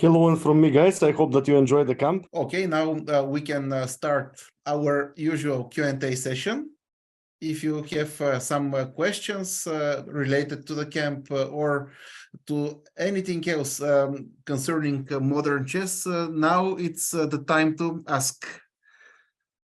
Hello and from me, guys. I hope that you enjoyed the camp. Okay, now we can start our usual Q&A session. If you have some questions related to the camp or to anything else concerning modern chess, now it's the time to ask.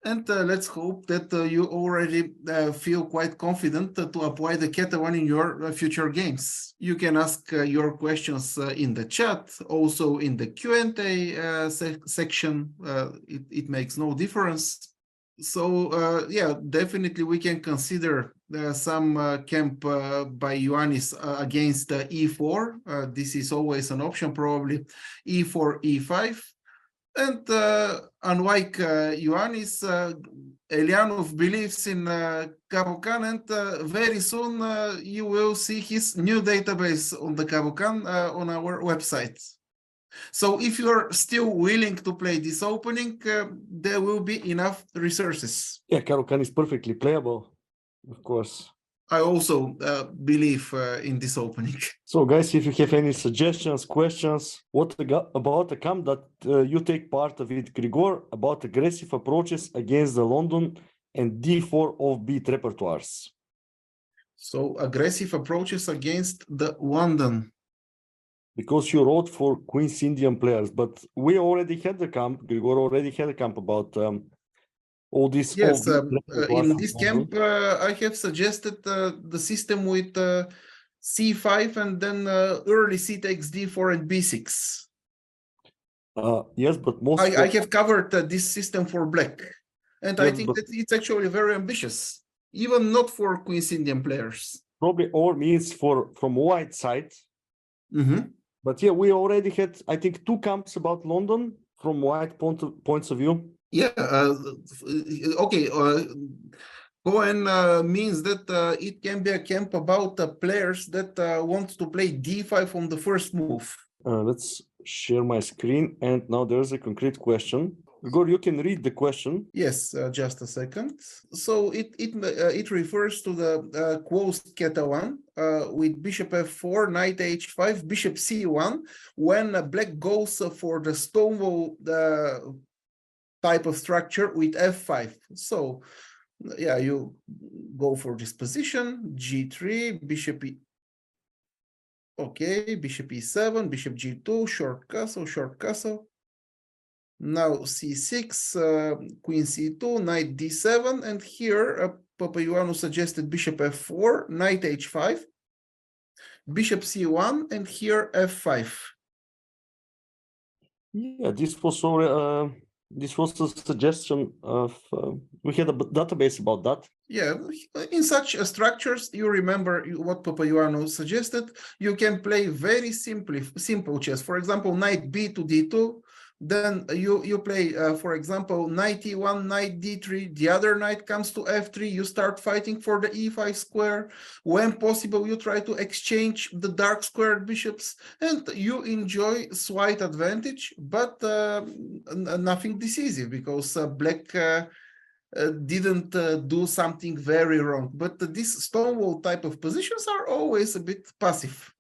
And let's hope that you already feel quite confident to apply the Keta 1 in your future games. You can ask your questions in the chat, also in the Q&A section. It makes no difference. So yeah, definitely we can consider some camp by Ioannis against e4. This is always an option, probably e4, e5. And unlike Ioannis, Elianov believes in Cabo-Can, and very soon you will see his new database on the Cabo-Can on our website. So if you're still willing to play this opening, there will be enough resources. Yeah, Cabo-Can is perfectly playable, of course. I also believe in this opening. So, guys, if you have any suggestions, questions, what about the camp that you take part of it, Grigor, about aggressive approaches against the London and d4 offbeat repertoires? So, aggressive approaches against the London. Because you wrote for Queen's Indian players, but we already had the camp, Grigor already had a camp about all this. Yes, in this camp, I have suggested the system with c5 and then early c takes d4 and b6. Yes, but most I have covered this system for black, and yes, I think that it's actually very ambitious, even not for Queen's Indian players. Probably all means from white side. Mm-hmm. But yeah, we already had, I think, 2 camps about London from white points of view. Yeah, okay. Cohen means that it can be a camp about players that want to play d5 on the first move. Let's share my screen, and now there's a concrete question. Grigor, you can read the question. Yes, just a second. So it refers to the closed Keta 1 with bishop f4, knight h5, bishop c1, when black goes for the stonewall type of structure with f5. So yeah, you go for this position, g3, bishop e. Okay, bishop e7, bishop g2, short castle. Now c6, queen c2, knight d7, and here Papaioannou suggested bishop f4, knight h5, bishop c1, and here f5. Yeah, this was a suggestion of we had a database about that. Yeah, in such structures, you remember what Papaioannou suggested. You can play very simple chess. For example, knight b to d2. Then you play, for example, knight e1, knight d3. The other knight comes to f3. You start fighting for the e5 square. When possible, you try to exchange the dark squared bishops, and you enjoy slight advantage, but nothing decisive because black didn't do something very wrong. But these stonewall type of positions are always a bit passive.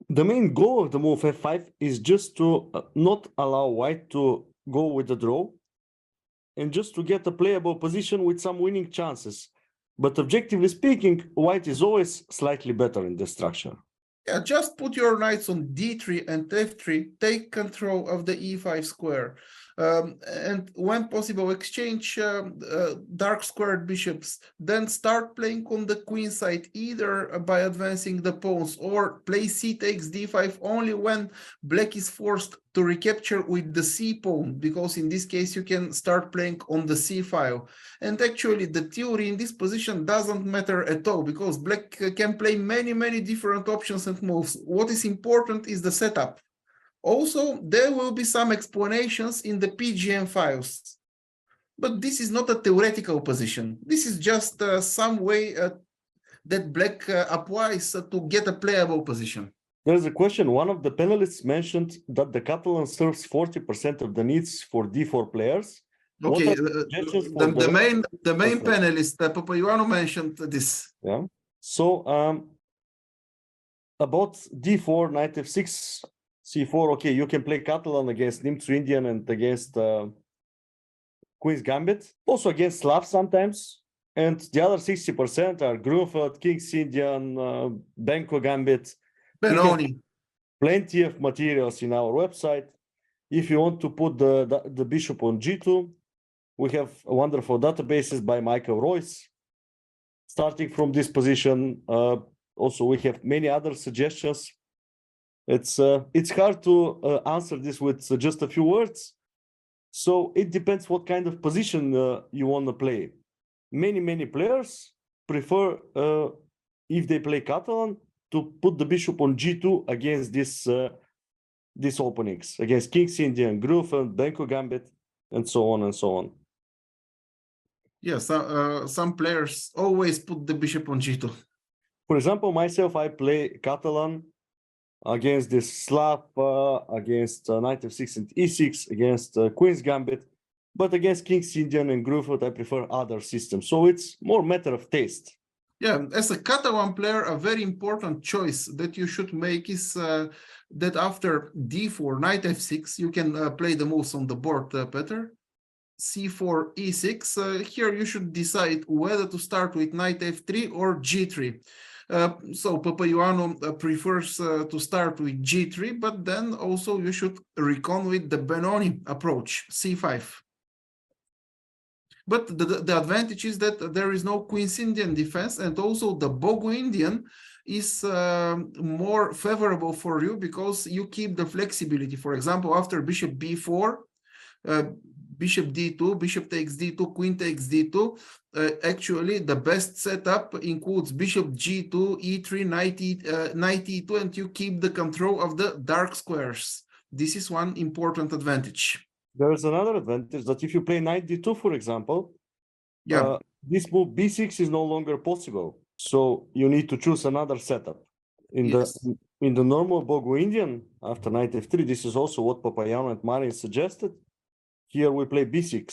The main goal of the move f5 is just to not allow white to go with the draw and just to get a playable position with some winning chances. But objectively speaking, white is always slightly better in the structure. Yeah, just put your knights on d3 and f3, take control of the e5 square, and when possible, exchange dark squared bishops, then start playing on the queen side, either by advancing the pawns or play c takes d5 only when black is forced to recapture with the c pawn, because in this case you can start playing on the c file. And actually the theory in this position doesn't matter at all, because black can play many different options and moves. What is important is the setup. Also, there will be some explanations in the PGM files, but this is not a theoretical position. This is just some way that black applies to get a playable position. There's a question. One of the panelists mentioned that the Catalan serves 40% of the needs for d4 players. Okay, the main panelist, Papaioannou, mentioned this. Yeah. So about d4, knight f6, c4. Okay, you can play Catalan against Nimtsu Indian and against Queen's Gambit, also against Slav sometimes. And the other 60% are Grunfeld, King's Indian, Benko Gambit. We have Benoni. plenty of materials in our website. If you want to put the bishop on g2, we have wonderful databases by Michael Royce. Starting from this position, also we have many other suggestions. It's hard to answer this with just a few words. So it depends what kind of position you want to play. Many players prefer, if they play Catalan, to put the bishop on g2 against these openings, against King's Indian, Grunfeld, Benko Gambit, and so on and so on. Yes, some players always put the bishop on g2. For example, myself, I play Catalan against this Slav, against knight f6 and e6, against Queen's Gambit, but against King's Indian and Grunfeld, I prefer other systems. So it's more matter of taste. Yeah, as a Catalan player, a very important choice that you should make is that after d4, knight f6, you can play the moves on the board, Petar. c4, e6. Here you should decide whether to start with knight f3 or g3. So Papaioannou prefers to start with g3, but then also you should recon with the Benoni approach, c5. But the advantage is that there is no Queen's Indian defense, and also the Bogu Indian is more favorable for you because you keep the flexibility. For example, after bishop b4, bishop d2, bishop takes d2, queen takes d2. Actually, the best setup includes bishop g2, e3, knight e2, and you keep the control of the dark squares. This is one important advantage. There is another advantage that if you play knight d2, for example, Yeah, this move b6 is no longer possible. So you need to choose another setup. In the normal Bogu Indian, after knight f3, this is also what Papaioannou and Marin suggested. Here we play b6.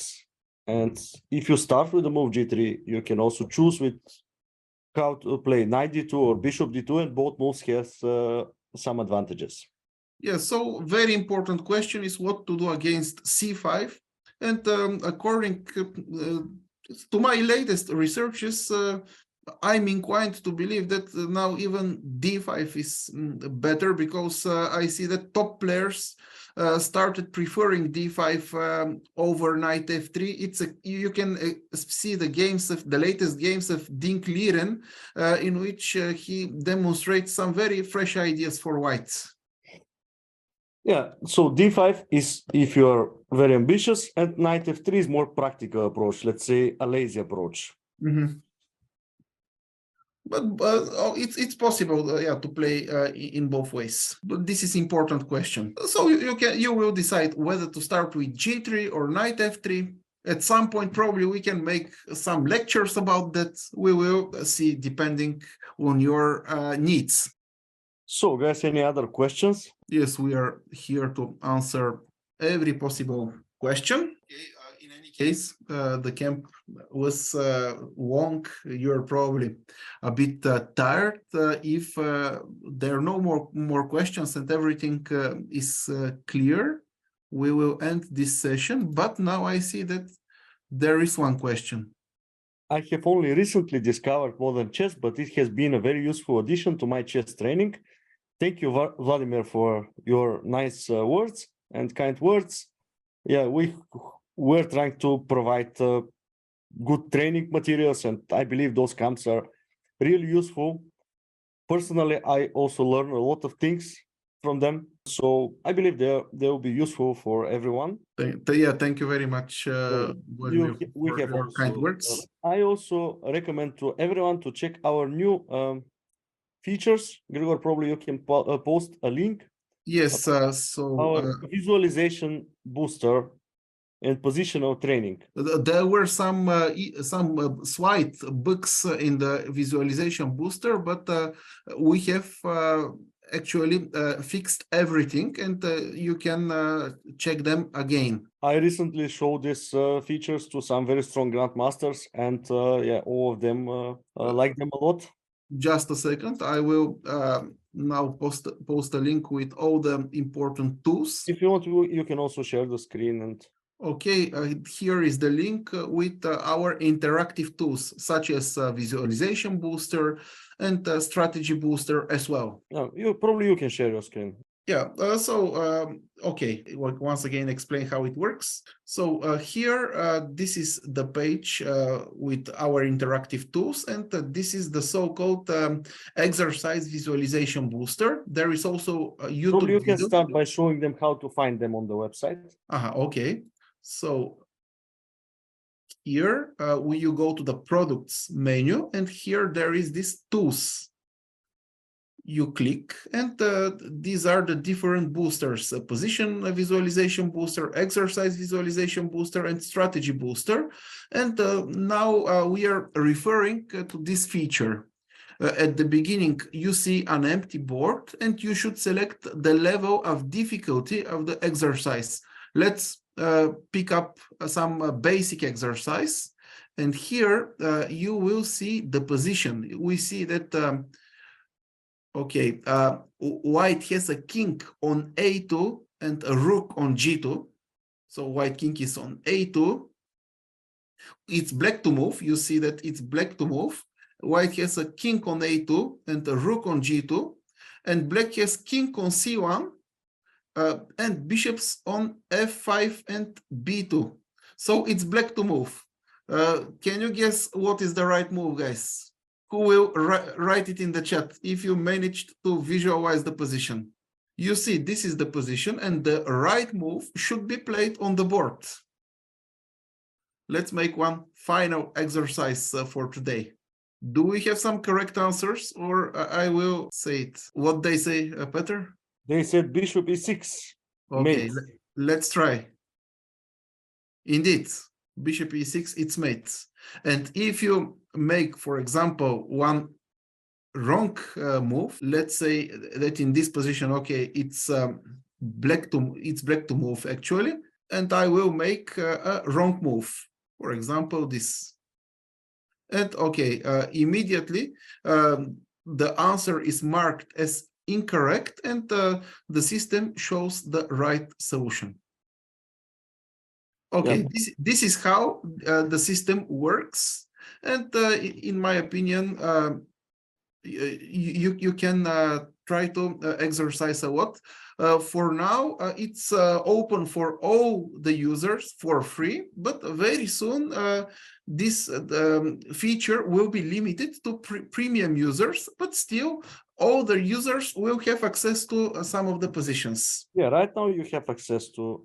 And if you start with the move g3, you can also choose with how to play knight d2 or bishop d2, and both moves has some advantages. Yeah, so very important question is what to do against c5. And according to my latest researches, I'm inclined to believe that now even d5 is better because I see that top players started preferring d5 over knight f3. You can see the latest games of Dink Liren, in which he demonstrates some very fresh ideas for whites. Yeah, so d5 is if you're very ambitious, and knight f3 is more practical approach, let's say a lazy approach. Mm-hmm. But it's possible, yeah, to play in both ways. But this is important question. So you will decide whether to start with g3 or knight f3. At some point, probably we can make some lectures about that. We will see depending on your needs. So, guys, any other questions? Yes, we are here to answer every possible question. In any case, the camp was long. You're probably a bit tired. If there are no more questions and everything is clear, we will end this session. But now I see that there is one question. I have only recently discovered modern chess, but it has been a very useful addition to my chess training. Thank you, Vladimir, for your nice words and kind words. Yeah, we're trying to provide good training materials, and I believe those camps are really useful. Personally, I also learn a lot of things from them, so I believe they will be useful for everyone. Yeah, thank you very much. We have your also, kind words. I also recommend to everyone to check our new features. Grigor, probably you can post a link. Yes, Our visualization booster and positional training. There were some slide books in the visualization booster, but we have actually fixed everything, and you can check them again. I recently showed these features to some very strong grandmasters, and yeah, all of them like them a lot. Just a second. I will now post a link with all the important tools. If you want to, you can also share the screen and. Okay, here is the link with our interactive tools, such as Visualization Booster and Strategy Booster as well. No, you can share your screen. Yeah, okay, once again, explain how it works. So here, this is the page with our interactive tools, and this is the so-called exercise visualization booster. There is also a YouTube Probably you can video. start by showing them how to find them on the website. Okay. So here you go to the products menu, and here there is this tools. You click, and these are the different boosters: position visualization booster, exercise visualization booster, and strategy booster. And now we are referring to this feature. At the beginning, you see an empty board, and you should select the level of difficulty of the exercise. Let's pick up some basic exercise. And here you will see the position. We see that okay, white has a king on a2 and a rook on g2. So white king is on a2. It's black to move. You see that it's black to move. White has a king on a2 and a rook on g2. And black has king on c1 and bishops on f5 and b2. So it's black to move. Can you guess what is the right move, guys? Who will write it in the chat if you managed to visualize the position? You see, this is the position, and the right move should be played on the board. Let's make one final exercise for today. Do we have some correct answers, or I will say it? What they say, Petar? They said bishop e6. Okay, Mate. let's try. Indeed, bishop e6, it's mate. And if you make, for example, one wrong move, let's say that in this position, okay, it's black to move actually, and I will make a wrong move. For example, this. And okay, immediately the answer is marked as incorrect, and the system shows the right solution. Okay, Yeah. this is how the system works, and in my opinion, you can try to exercise a lot. For now, it's open for all the users for free, but very soon this feature will be limited to premium users, but still all the users will have access to some of the positions. Yeah, right now you have access to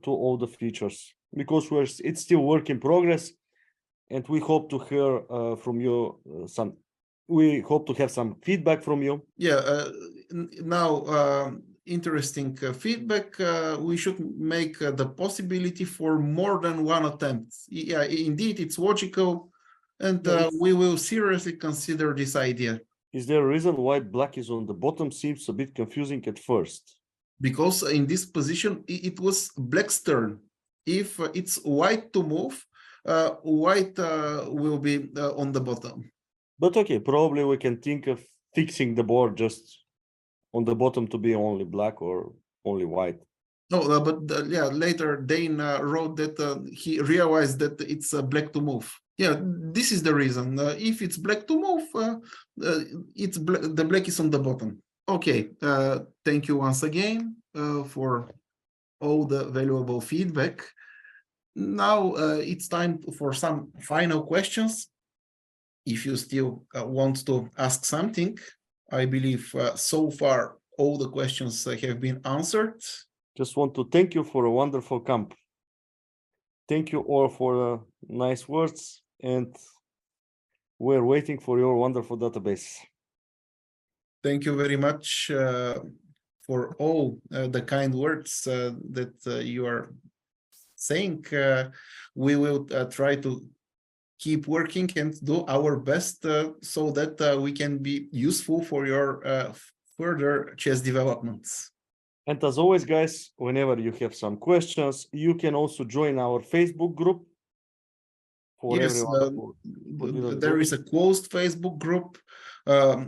all the features, because it's still work in progress, and we hope to hear from you we hope to have some feedback from you. Yeah, now interesting feedback. We should make the possibility for more than one attempt. Yeah, indeed, it's logical, and we will seriously consider this idea. Is there a reason why black is on the bottom? Seems a bit confusing at first. Because in this position, it was black's turn. If it's white to move, white will be on the bottom. But okay, probably we can think of fixing the board just on the bottom to be only black or only white. No, but yeah, later Dane wrote that he realized that it's black to move. Yeah, this is the reason. If it's black to move, the black is on the bottom. Okay, thank you once again for all the valuable feedback. Now it's time for some final questions. If you still want to ask something, I believe so far all the questions have been answered. Just want to thank you for a wonderful camp. Thank you all for nice words, and we're waiting for your wonderful database. Thank you very much for all the kind words that you are saying. We will try to keep working and do our best so that we can be useful for your further chess developments. And as always, guys, whenever you have some questions, you can also join our Facebook group for Yes, everyone who didn't there do is it. a closed Facebook group. Um,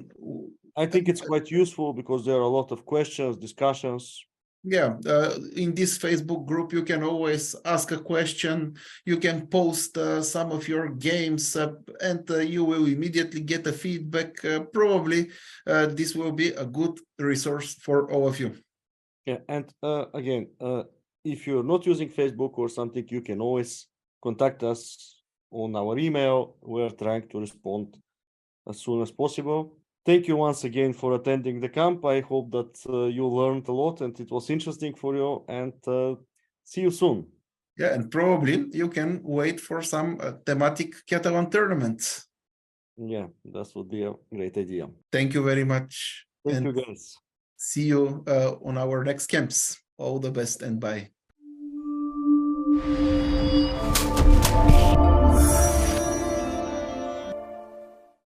I think it's quite useful because there are a lot of questions, discussions. Yeah, in this Facebook group, you can always ask a question. You can post some of your games, and you will immediately get a feedback. Probably this will be a good resource for all of you. Yeah, and again, if you're not using Facebook or something, you can always contact us on our email. We're trying to respond as soon as possible. Thank you once again for attending the camp. I hope that you learned a lot and it was interesting for you, and see you soon. Yeah, and probably you can wait for some thematic Catalan tournaments. Yeah, that would be a great idea. Thank you very much. Thank and you, guys. see you on our next camps. All the best and bye.